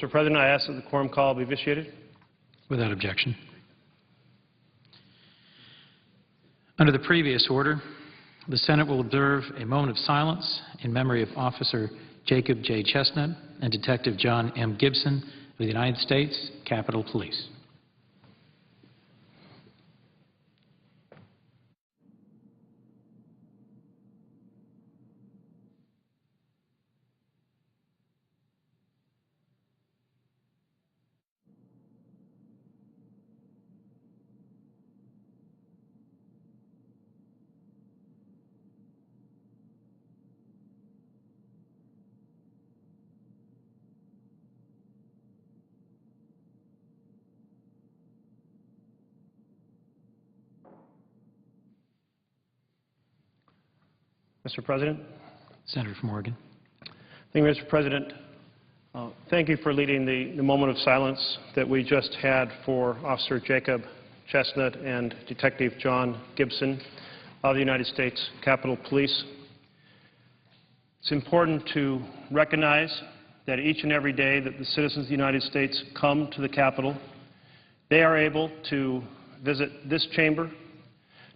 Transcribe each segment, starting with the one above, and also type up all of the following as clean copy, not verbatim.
Mr. President, I ask that the quorum call be vitiated. Without objection. Under the previous order, the Senate will observe a moment of silence in memory of Officer Jacob J. Chestnut and Detective John M. Gibson of the United States Capitol Police. Mr. President. Senator from Oregon. Thank you, Mr. President. Thank you for leading the moment of silence that we just had for Officer Jacob Chestnut and Detective John Gibson of the United States Capitol Police. It's important to recognize that each and every day that the citizens of the United States come to the Capitol, they are able to visit this chamber,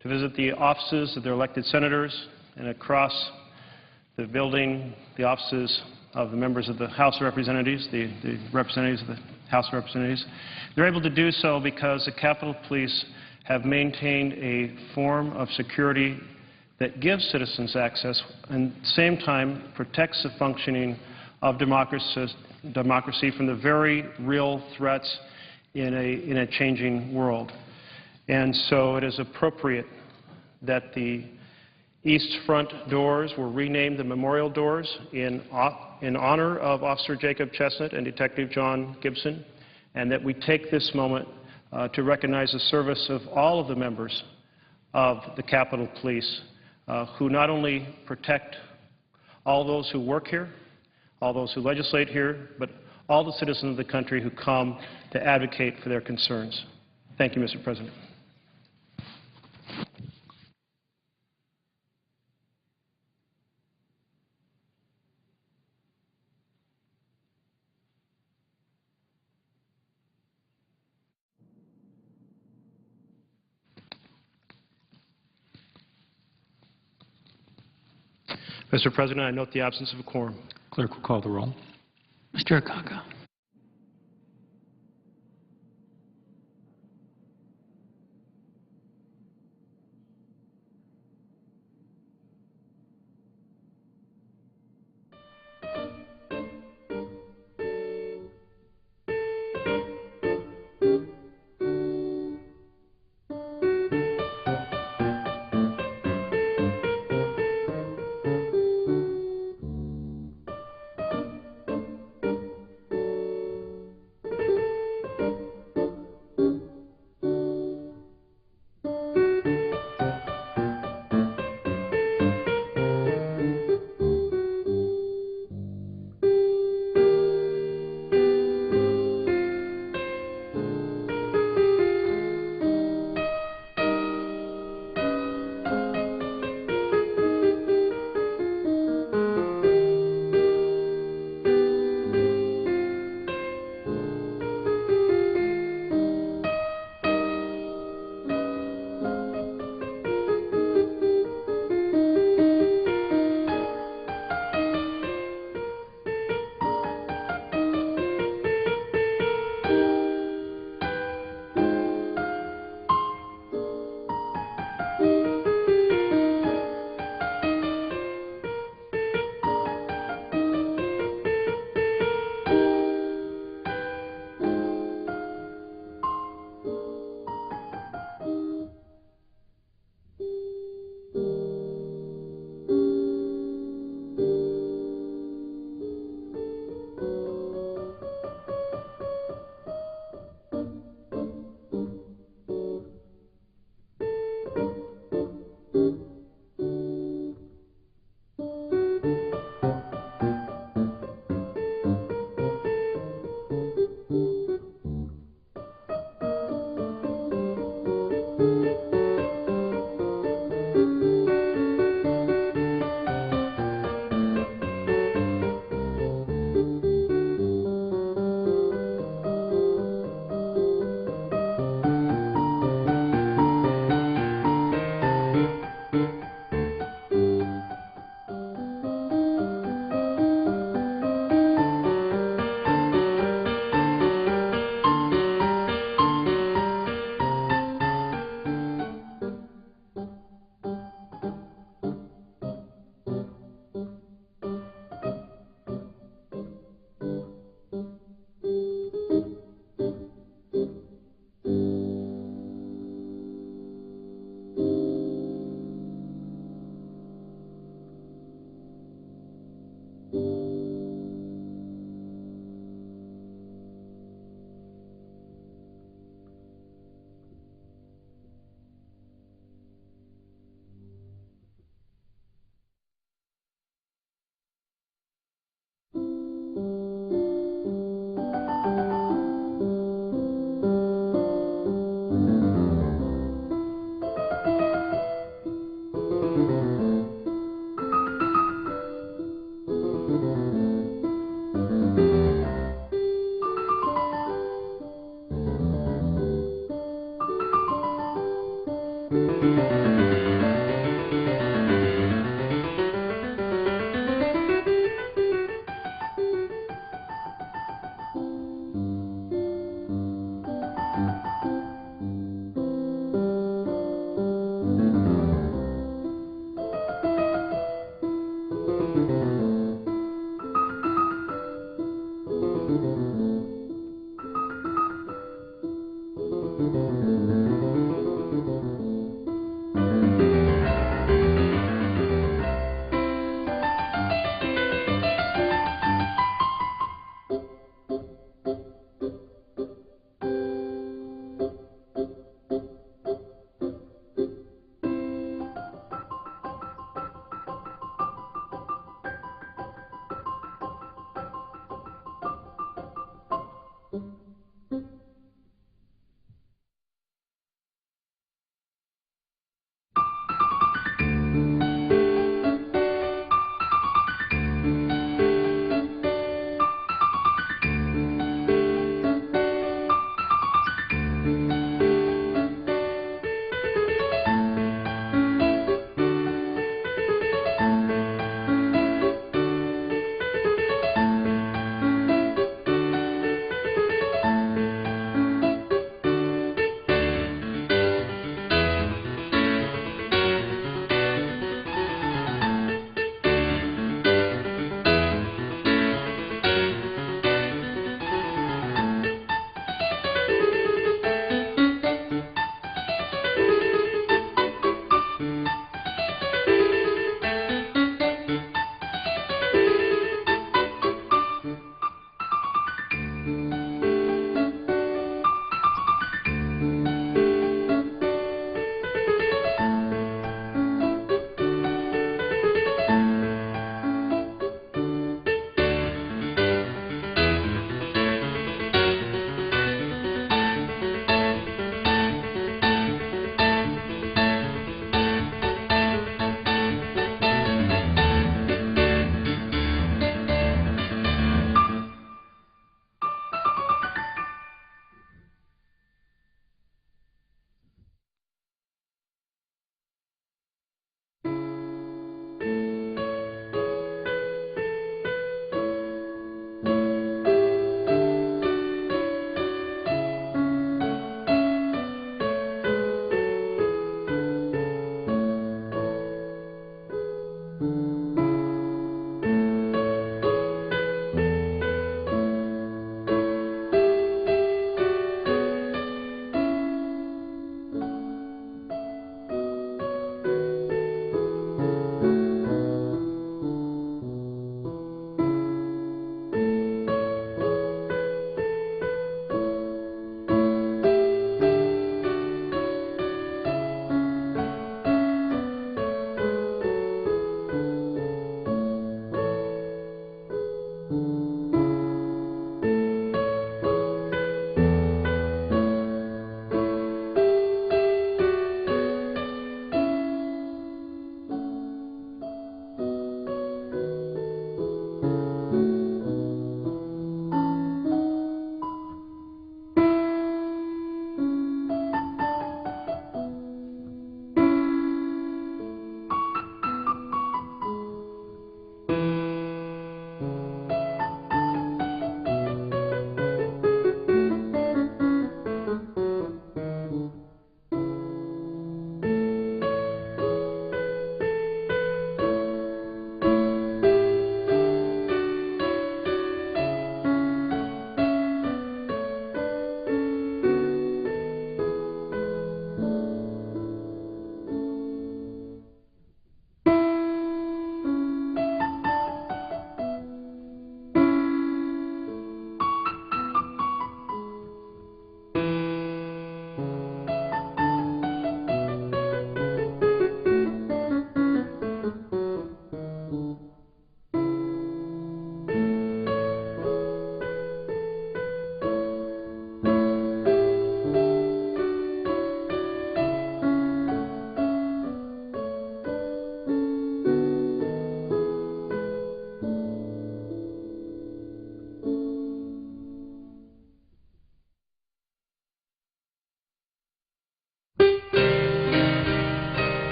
to visit the offices of their elected senators, and across the building, the offices of the members of the House of Representatives, the representatives of the House of Representatives. They're able to do so because the Capitol Police have maintained a form of security that gives citizens access and at the same time protects the functioning of democracy from the very real threats in a changing world. And so it is appropriate that the East front doors were renamed the Memorial Doors in honor of Officer Jacob Chestnut and Detective John Gibson, and that we take this moment to recognize the service of all of the members of the Capitol Police who not only protect all those who work here, all those who legislate here, but all the citizens of the country who come to advocate for their concerns. Thank you, Mr. President. Mr. President, I note the absence of a quorum. Clerk will call the roll. Mr. Akaka.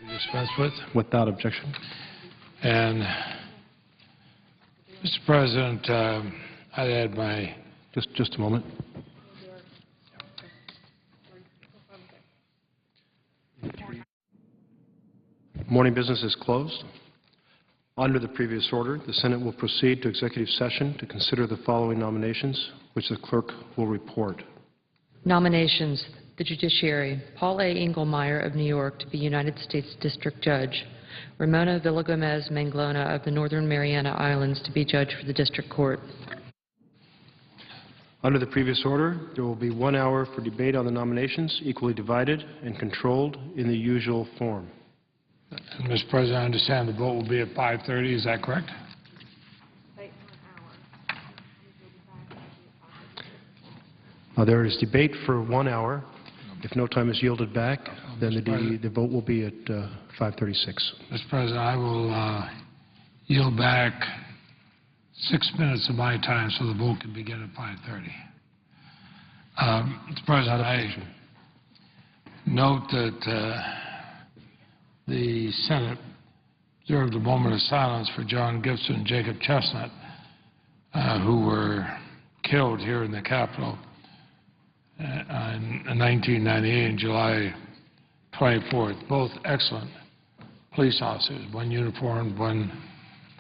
Dispense with? Without objection. And, Mr. President, I'd add my... Just a moment. Morning business is closed. Under the previous order, the Senate will proceed to executive session to consider the following nominations, which the clerk will report. Nominations. The Judiciary. Paul A. Engelmayer of New York to be United States District Judge. Ramona Villagomez Manglona of the Northern Mariana Islands to be Judge for the District Court. Under the previous order, there will be 1 hour for debate on the nominations, equally divided and controlled in the usual form. And, Mr. President, I understand the vote will be at 5:30. Is that correct? There is debate for 1 hour. If no time is yielded back, then the vote will be at 5:36. Mr. President, I will yield back 6 minutes of my time so the vote can begin at 5:30. Mr. President, I note that the Senate observed a moment of silence for John Gibson and Jacob Chestnut, who were killed here in the Capitol in 1998, July 24th, both excellent police officers, one uniformed, one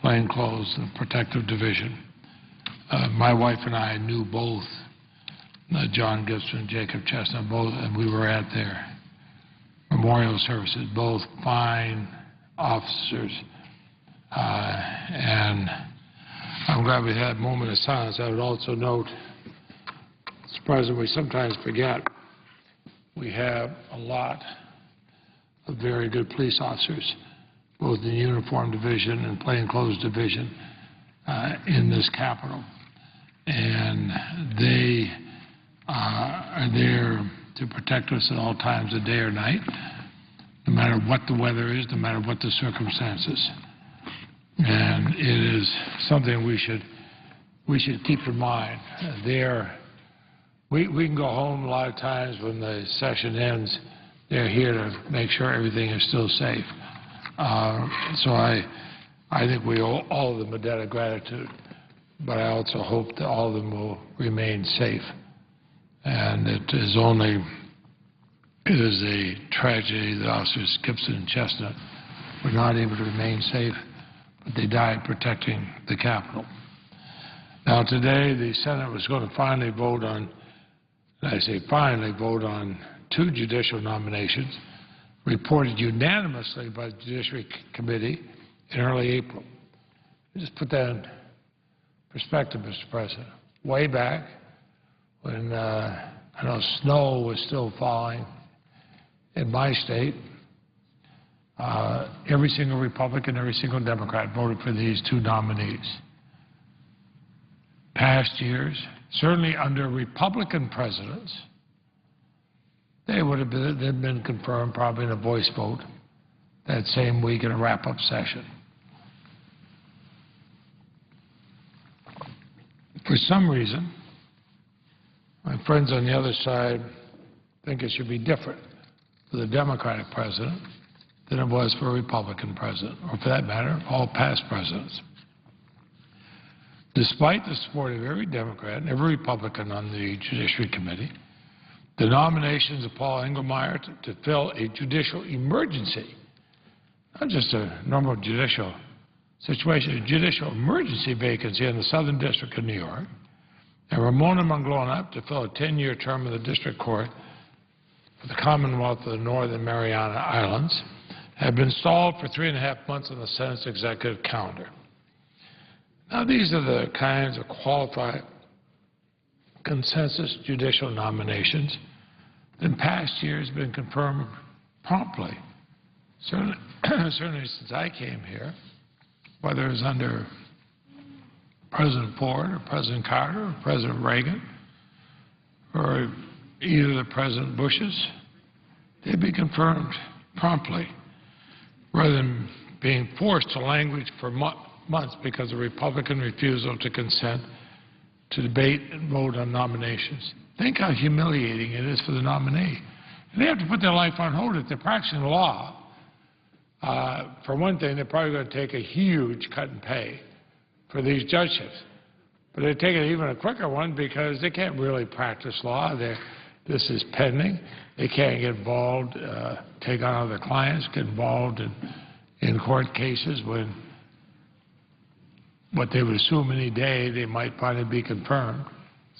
plainclothes, the protective division. My wife and I knew both John Gibson and Jacob Chestnut, both, and we were at their memorial services, both fine officers. And I'm glad we had a moment of silence. I would also note, Mr. President, we sometimes forget we have a lot of very good police officers, both in the uniform division and plainclothes division in this Capitol. And they are there to protect us at all times of day or night, no matter what the weather is, no matter what the circumstances. And it is something we should keep in mind. We can go home a lot of times when the session ends. They're here to make sure everything is still safe. So I think we owe all of them a debt of gratitude, but I also hope that all of them will remain safe. And it is a tragedy that Officers Gibson and Chestnut were not able to remain safe, but they died protecting the Capitol. Now today the Senate was going to finally vote on, and I say finally vote on, 2 judicial nominations reported unanimously by the Judiciary Committee in early April. Just put that in perspective, Mr. President. Way back when I know snow was still falling in my state, every single Republican, every single Democrat voted for these 2 nominees. Past years, certainly under Republican presidents, they would have been confirmed probably in a voice vote that same week in a wrap-up session. For some reason, my friends on the other side think it should be different for the Democratic president than it was for a Republican president, or for that matter, all past presidents. Despite the support of every Democrat and every Republican on the Judiciary Committee, the nominations of Paul Engelmayer to fill a judicial emergency, not just a normal judicial situation, a judicial emergency vacancy in the Southern District of New York, and Ramona Manglona to fill a 10-year term in the District Court for the Commonwealth of the Northern Mariana Islands, have been stalled for 3.5 months on the Senate's executive calendar. Now, these are the kinds of qualified consensus judicial nominations that in past years have been confirmed promptly. Certainly since I came here, whether it was under President Ford or President Carter or President Reagan or either the President Bushes, they'd be confirmed promptly rather than being forced to languish for months because of Republican refusal to consent to debate and vote on nominations. Think how humiliating it is for the nominee. And they have to put their life on hold if they're practicing law. For one thing, they're probably going to take a huge cut in pay for these judgeships. But they're taking even a quicker one because they can't really practice law. This is pending. They can't get involved, take on other clients, get involved in court cases when what they would assume any day they might finally be confirmed.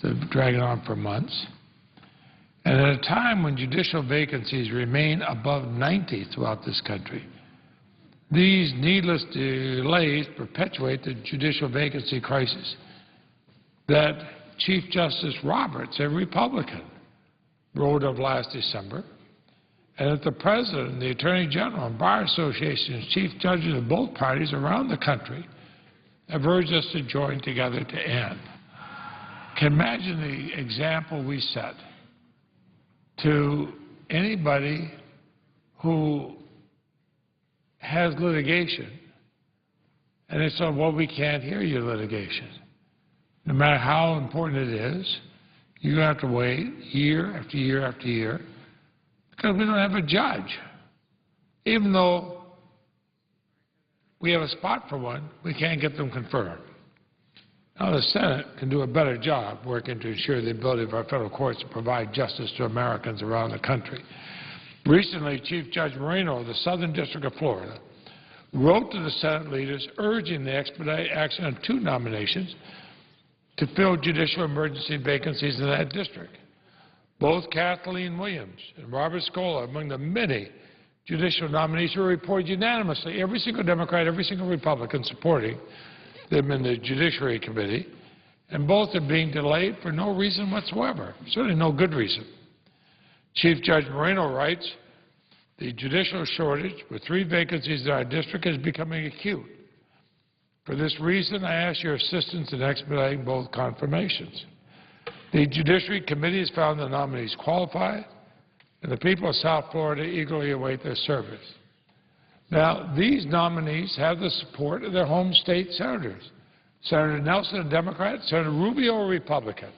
So dragging on for months. And at a time when judicial vacancies remain above 90 throughout this country, these needless delays perpetuate the judicial vacancy crisis that Chief Justice Roberts, a Republican, wrote of last December, and that the President, the Attorney General, and Bar Associations, chief judges of both parties around the country have urged us to join together to end. Can imagine the example we set to anybody who has litigation, and they say, well, we can't hear your litigation. No matter how important it is, you have to wait year after year after year because we don't have a judge. Even though we have a spot for one, we can't get them confirmed. Now, the Senate can do a better job working to ensure the ability of our federal courts to provide justice to Americans around the country. Recently, Chief Judge Moreno of the Southern District of Florida wrote to the Senate leaders urging the expedited action on 2 nominations to fill judicial emergency vacancies in that district. Both Kathleen Williams and Robert Scola, among the many judicial nominees who were reported unanimously, every single Democrat, every single Republican supporting them in the Judiciary Committee, and both are being delayed for no reason whatsoever, certainly no good reason. Chief Judge Moreno writes, the judicial shortage with 3 vacancies in our district is becoming acute. For this reason, I ask your assistance in expediting both confirmations. The Judiciary Committee has found the nominees qualified, and the people of South Florida eagerly await their service. Now, these nominees have the support of their home state senators. Senator Nelson, a Democrat, Senator Rubio, a Republican.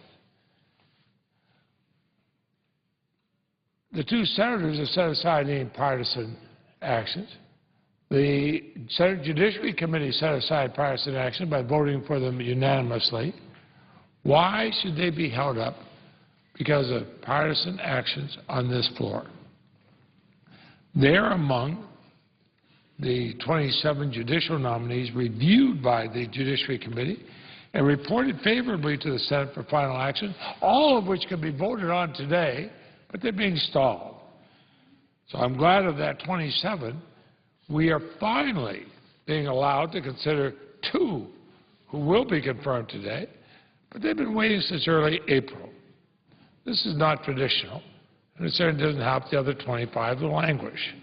The 2 senators have set aside any partisan actions. The Senate Judiciary Committee set aside partisan action by voting for them unanimously. Why should they be held up because of partisan actions on this floor? They're among the 27 judicial nominees reviewed by the Judiciary Committee and reported favorably to the Senate for final action, all of which can be voted on today, but they're being stalled. So I'm glad of that 27. We are finally being allowed to consider 2 who will be confirmed today, but they've been waiting since early April. This is not traditional, and it certainly doesn't help the other 25 to languish.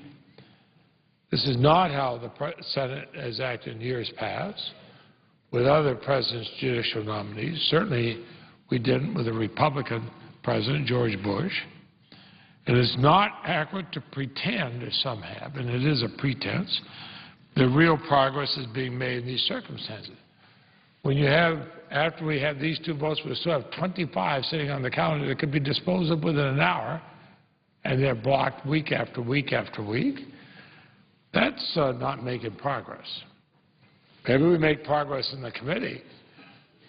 This is not how the Senate has acted in years past with other presidents' judicial nominees. Certainly, we didn't with the Republican President, George Bush. It is not accurate to pretend, as some have, and it is a pretense, that real progress is being made in these circumstances. When you have, after we have these 2 votes, we still have 25 sitting on the calendar that could be disposed of within an hour, and they're blocked week after week after week. That's not making progress. Maybe we make progress in the committee,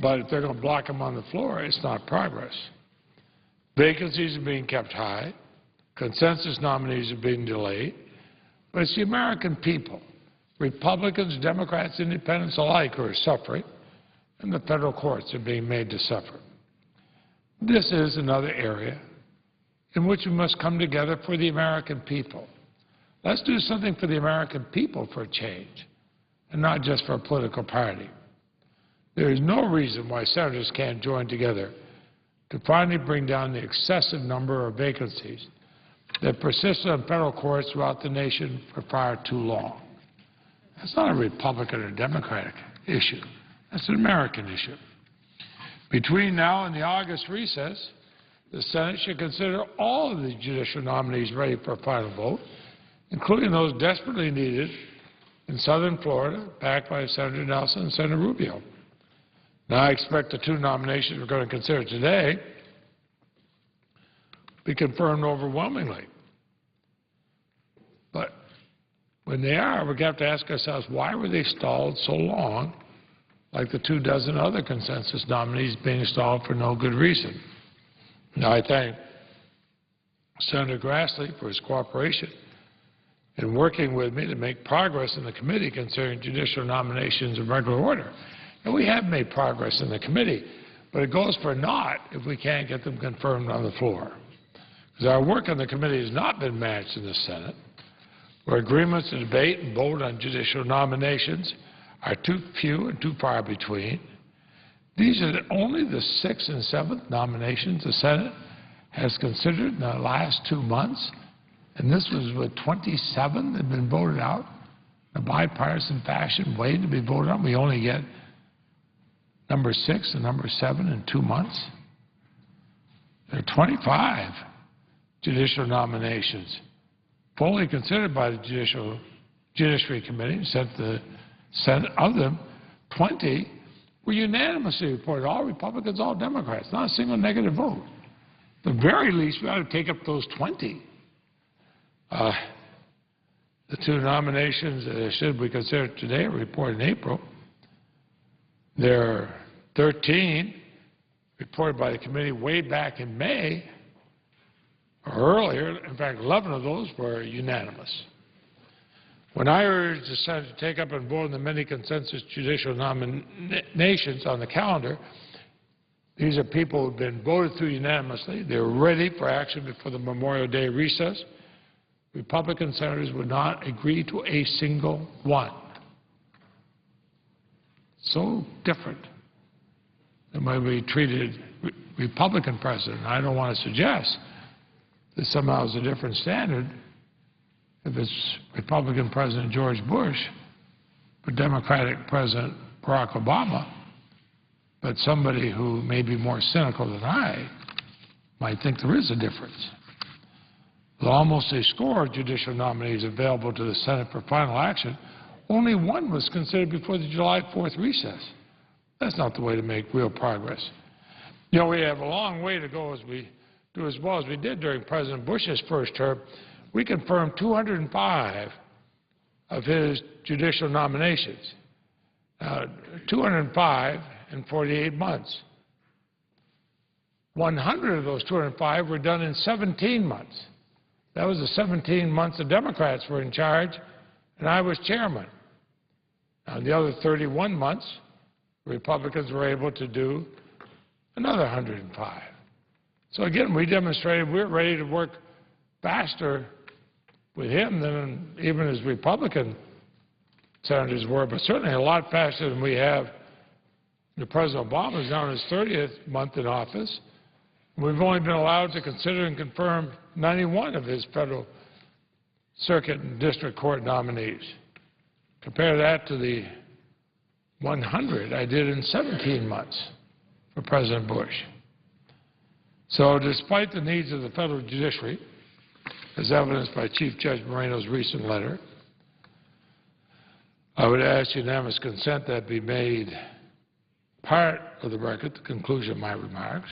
but if they're going to block them on the floor, it's not progress. Vacancies are being kept high. Consensus nominees are being delayed. But it's the American people, Republicans, Democrats, Independents alike, who are suffering, and the federal courts are being made to suffer. This is another area in which we must come together for the American people. Let's do something for the American people for a change, and not just for a political party. There is no reason why senators can't join together to finally bring down the excessive number of vacancies that persisted in federal courts throughout the nation for far too long. That's not a Republican or Democratic issue. That's an American issue. Between now and the August recess, the Senate should consider all of the judicial nominees ready for a final vote, including those desperately needed in southern Florida, backed by Senator Nelson and Senator Rubio. Now, I expect the 2 nominations we're going to consider today be confirmed overwhelmingly. But when they are, we're going to have to ask ourselves, why were they stalled so long, like the 24 other consensus nominees being stalled for no good reason? Now, I thank Senator Grassley for his cooperation in working with me to make progress in the committee concerning judicial nominations in regular order. And we have made progress in the committee, but it goes for naught if we can't get them confirmed on the floor. Because our work in the committee has not been matched in the Senate, where agreements to debate and vote on judicial nominations are too few and too far between. These are only the 6th and 7th nominations the Senate has considered in the last 2 months. And this was with 27 that had been voted out in a bipartisan fashion, waiting to be voted on. We only get number 6 and number 7 in 2 months. There are 25 judicial nominations fully considered by the Judiciary Committee. Sent the Senate. Of them, 20 were unanimously reported, all Republicans, all Democrats, not a single negative vote. At the very least, we ought to take up those 20. The 2 nominations that should be considered today are reported in April. They're 13 reported by the committee way back in May or earlier. In fact, 11 of those were unanimous. When I urged the Senate to take up and vote on the many consensus judicial nominations on the calendar, these are people who have been voted through unanimously. They're ready for action before the Memorial Day recess. Republican senators would not agree to a single one. So different than when we treated Republican president. I don't want to suggest that somehow it's a different standard if it's Republican President George Bush or Democratic President Barack Obama, but somebody who may be more cynical than I might think there is a difference. With almost a score of judicial nominees available to the Senate for final action, only one was considered before the July 4th recess. That's not the way to make real progress. You know, we have a long way to go as we do as well as we did during President Bush's first term. We confirmed 205 of his judicial nominations, 205 in 48 months. 100 of those 205 were done in 17 months. That was the 17 months the Democrats were in charge and I was chairman. Now, in the other 31 months, the Republicans were able to do another 105. So again, we demonstrated we're ready to work faster with him than even as Republican senators were, but certainly a lot faster than we have. President Obama is now in his 30th month in office. We've only been allowed to consider and confirm 91 of his federal circuit and district court nominees. Compare that to the 100 I did in 17 months for President Bush. So despite the needs of the federal judiciary, as evidenced by Chief Judge Moreno's recent letter, I would ask unanimous consent that be made part of the record, the conclusion of my remarks.